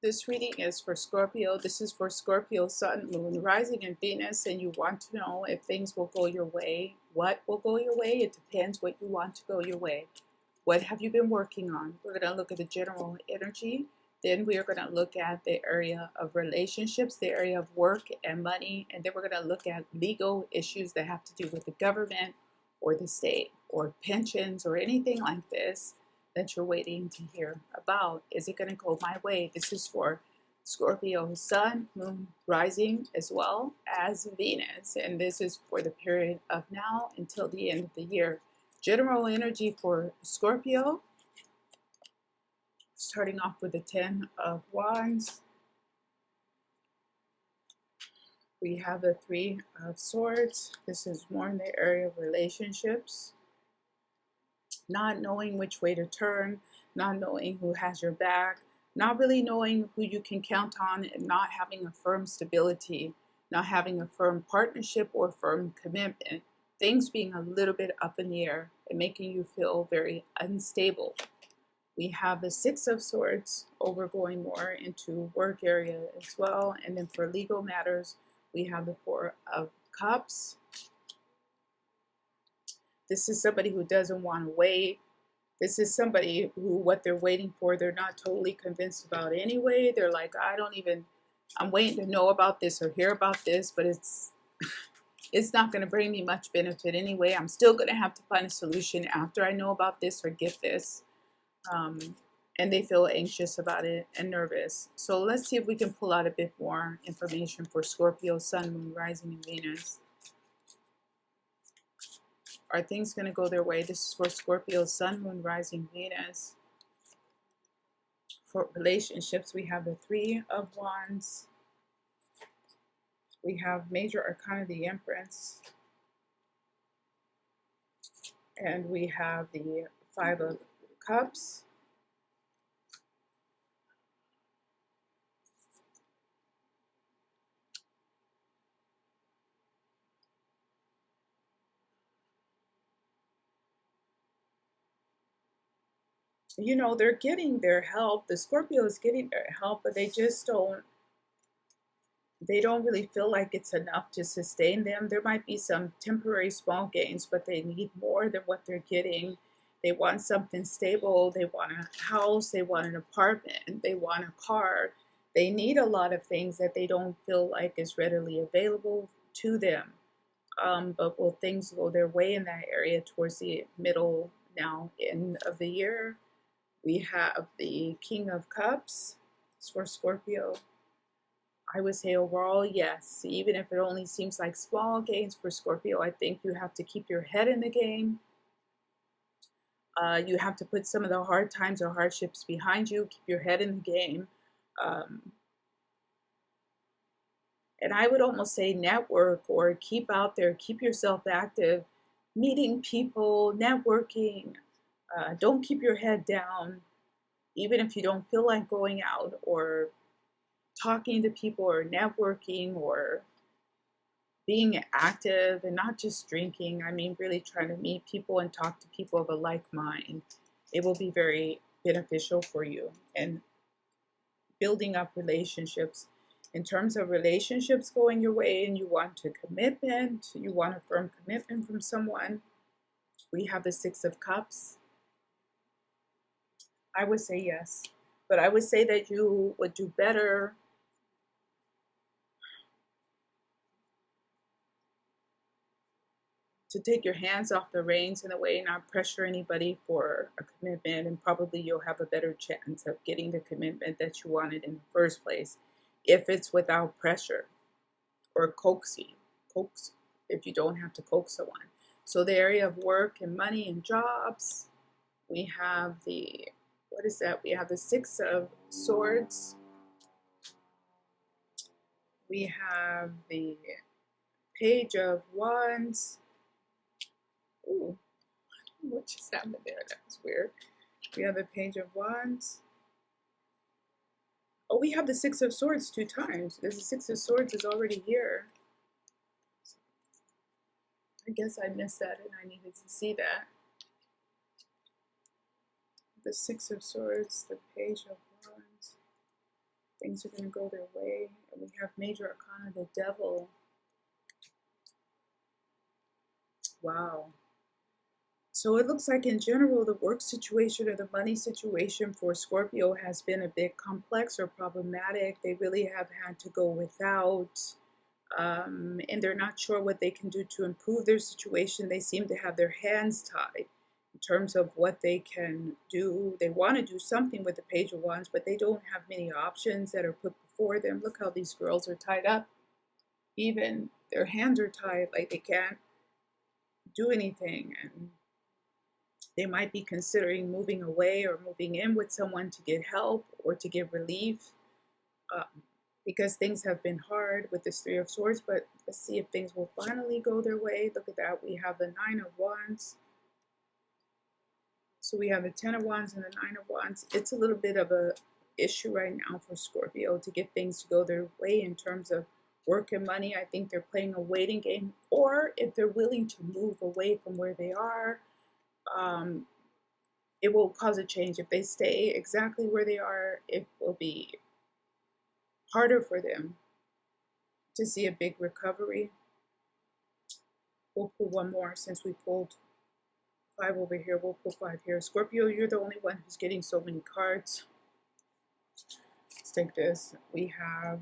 This reading is for Scorpio. This is for Scorpio, Sun, Moon, Rising, and Venus, and you want to know if things will go your way. What will go your way? It depends what you want to go your way. What have you been working on? We're going to look at the general energy. Then we are going to look at the area of relationships, the area of work and money, and then we're going to look at legal issues that have to do with the government or the state or pensions or anything like this that you're waiting to hear about. Is it going to go my way? This is for Scorpio, Sun, Moon, Rising, as well as Venus. And this is for the period of now until the end of the year. General energy for Scorpio, starting off with the 10 of Wands. We have the 3 of Swords. This is more in the area of relationships. Not knowing which way to turn, not knowing who has your back, not really knowing who you can count on, and not having a firm stability, not having a firm partnership or firm commitment. Things being a little bit up in the air and making you feel very unstable. We have the 6 of Swords over going more into work area as well. And then for legal matters, we have the 4 of Cups. This is somebody who doesn't want to wait. This is somebody who what they're waiting for, they're not totally convinced about anyway. They're like, I'm waiting to know about this or hear about this, but it's not going to bring me much benefit anyway. I'm still going to have to find a solution after I know about this or get this. And they feel anxious about it and nervous. So let's see if we can pull out a bit more information for Scorpio, Sun, Moon, Rising, and Venus. Are things going to go their way? This is for Scorpio, Sun, Moon, Rising, Venus. For relationships, we have the 3 of Wands. We have Major Arcana, the Empress. And we have the 5 of Cups. You know, they're getting their help. The Scorpio is getting their help, but they don't really feel like it's enough to sustain them. There might be some temporary small gains, but they need more than what they're getting. They want something stable. They want a house. They want an apartment. They want a car. They need a lot of things that they don't feel like is readily available to them. But will things go their way in that area towards the middle now end of the year? We have the King of Cups. It's for Scorpio. I would say overall, yes. Even if it only seems like small gains for Scorpio, I think you have to keep your head in the game. You have to put some of the hard times or hardships behind you. Keep your head in the game. And I would almost say network or keep out there, keep yourself active, meeting people, networking. Don't keep your head down, even if you don't feel like going out or talking to people or networking or being active and not just drinking. I mean, really trying to meet people and talk to people of a like mind. It will be very beneficial for you and building up relationships. In terms of relationships going your way and you want a commitment, you want a firm commitment from someone, we have the 6 of Cups. I would say yes, but I would say that you would do better to take your hands off the reins in a way, not pressure anybody for a commitment, and probably you'll have a better chance of getting the commitment that you wanted in the first place if it's without pressure or coaxing. Coax if you don't have to coax someone. So the area of work and money and jobs, we have the, what is that? We have the 6 of Swords. We have the Page of Wands. Ooh, what just happened there? That was weird. We have the Page of Wands. Oh, we have the 6 of Swords 2 times. There's the 6 of Swords is already here. I guess I missed that and I needed to see that. The 6 of Swords, the Page of Wands. Things are going to go their way. And we have major arcana, the devil. Wow. So it looks like in general, the work situation or the money situation for Scorpio has been a bit complex or problematic. They really have had to go without, and they're not sure what they can do to improve their situation. They seem to have their hands tied in terms of what they can do. They want to do something with the Page of Wands, but they don't have many options that are put before them. Look how these girls are tied up. Even their hands are tied, like they can't do anything. And they might be considering moving away or moving in with someone to get help or to get relief, because things have been hard with this Three of Swords. But let's see if things will finally go their way. Look at that. We have the Nine of Wands. So we have the Ten of Wands and the Nine of Wands. It's a little bit of a issue right now for Scorpio to get things to go their way in terms of work and money. I think they're playing a waiting game, or if they're willing to move away from where they are, it will cause a change. If they stay exactly where they are, it will be harder for them to see a big recovery. We'll pull one more since we pulled 5 over here. We'll pull 5 here. Scorpio, you're the only one who's getting so many cards. Let's take this. We have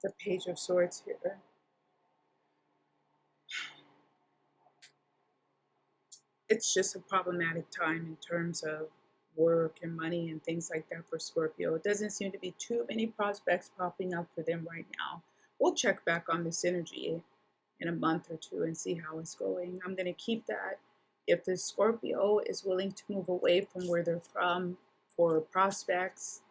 the Page of Swords here. It's just a problematic time in terms of work and money and things like that for Scorpio. It doesn't seem to be too many prospects popping up for them right now. We'll check back on this energy in a month or two and see how it's going. I'm going to keep that. If the Scorpio is willing to move away from where they're from for prospects,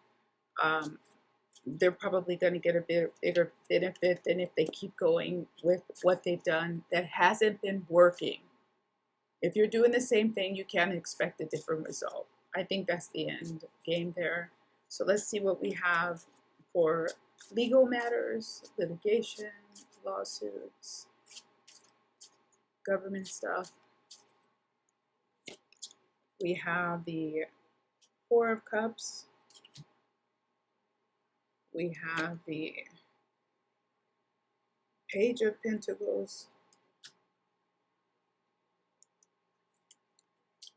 they're probably going to get a bit bigger benefit than if they keep going with what they've done that hasn't been working. If you're doing the same thing, you can't expect a different result. I think that's the end game there. So let's see what we have for legal matters, litigation, lawsuits, government stuff. We have the Four of Cups. We have the Page of Pentacles.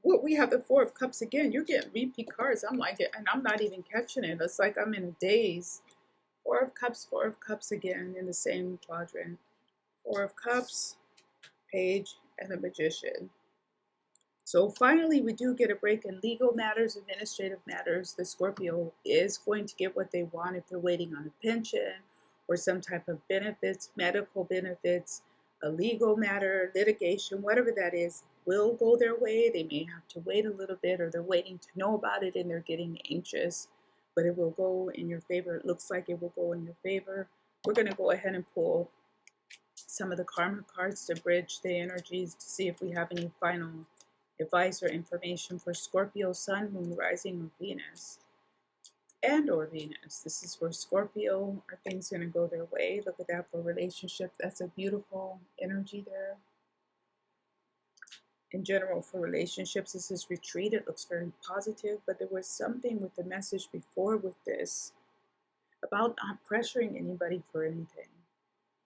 Well, we have the Four of Cups again. You're getting repeat cards. I'm like it, and I'm not even catching it. It's like I'm in a daze. Four of Cups again in the same quadrant. Four of Cups, Page, and the Magician. So finally, we do get a break in legal matters, administrative matters. The Scorpio is going to get what they want if they're waiting on a pension or some type of benefits, medical benefits, a legal matter, litigation, whatever that is, will go their way. They may have to wait a little bit, or they're waiting to know about it and they're getting anxious, but it will go in your favor. It looks like it will go in your favor. We're going to go ahead and pull some of the karma cards to bridge the energies to see if we have any final advice or information for Scorpio, Sun, Moon, Rising, or Venus. Or Venus. This is for Scorpio. Are things going to go their way? Look at that for relationship. That's a beautiful energy there. In general, for relationships, this is retreat. It looks very positive, but there was something with the message before with this about not pressuring anybody for anything,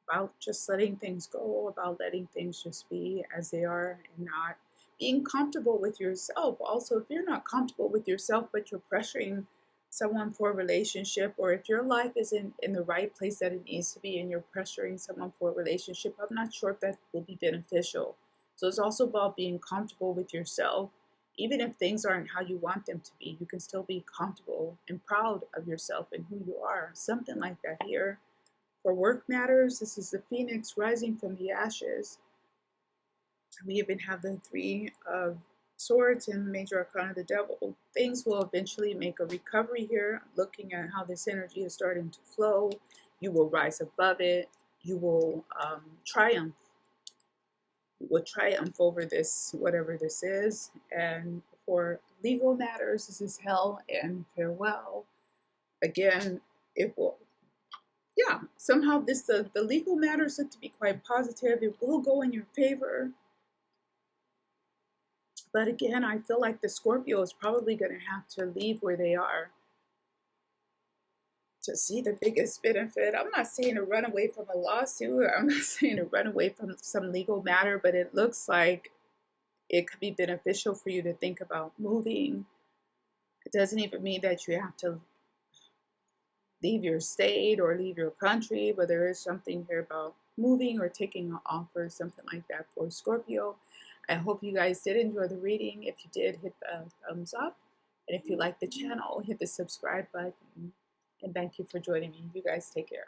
about just letting things go, about letting things just be as they are and not being comfortable with yourself. Also, if you're not comfortable with yourself, but you're pressuring someone for a relationship, or if your life isn't in the right place that it needs to be and you're pressuring someone for a relationship, I'm not sure if that will be beneficial. So it's also about being comfortable with yourself. Even if things aren't how you want them to be, you can still be comfortable and proud of yourself and who you are. Something like that here. For work matters, this is the Phoenix rising from the ashes. We even have the Three of Swords and Major Arcana, the Devil. Things will eventually make a recovery here. Looking at how this energy is starting to flow, you will rise above it. You will triumph. You will triumph over this, whatever this is. And for legal matters, this is hell and farewell. Again, it will, yeah, somehow the legal matters look to be quite positive. It will go in your favor. But again, I feel like the Scorpio is probably going to have to leave where they are. to see the biggest benefit. I'm not saying to run away from a lawsuit. I'm not saying to run away from some legal matter, but it looks like it could be beneficial for you to think about moving. It doesn't even mean that you have to leave your state or leave your country, but there is something here about moving or taking an offer, something like that for Scorpio. I hope you guys did enjoy the reading. If you did, hit the thumbs up. And if you like the channel, hit the subscribe button. And thank you for joining me. You guys take care.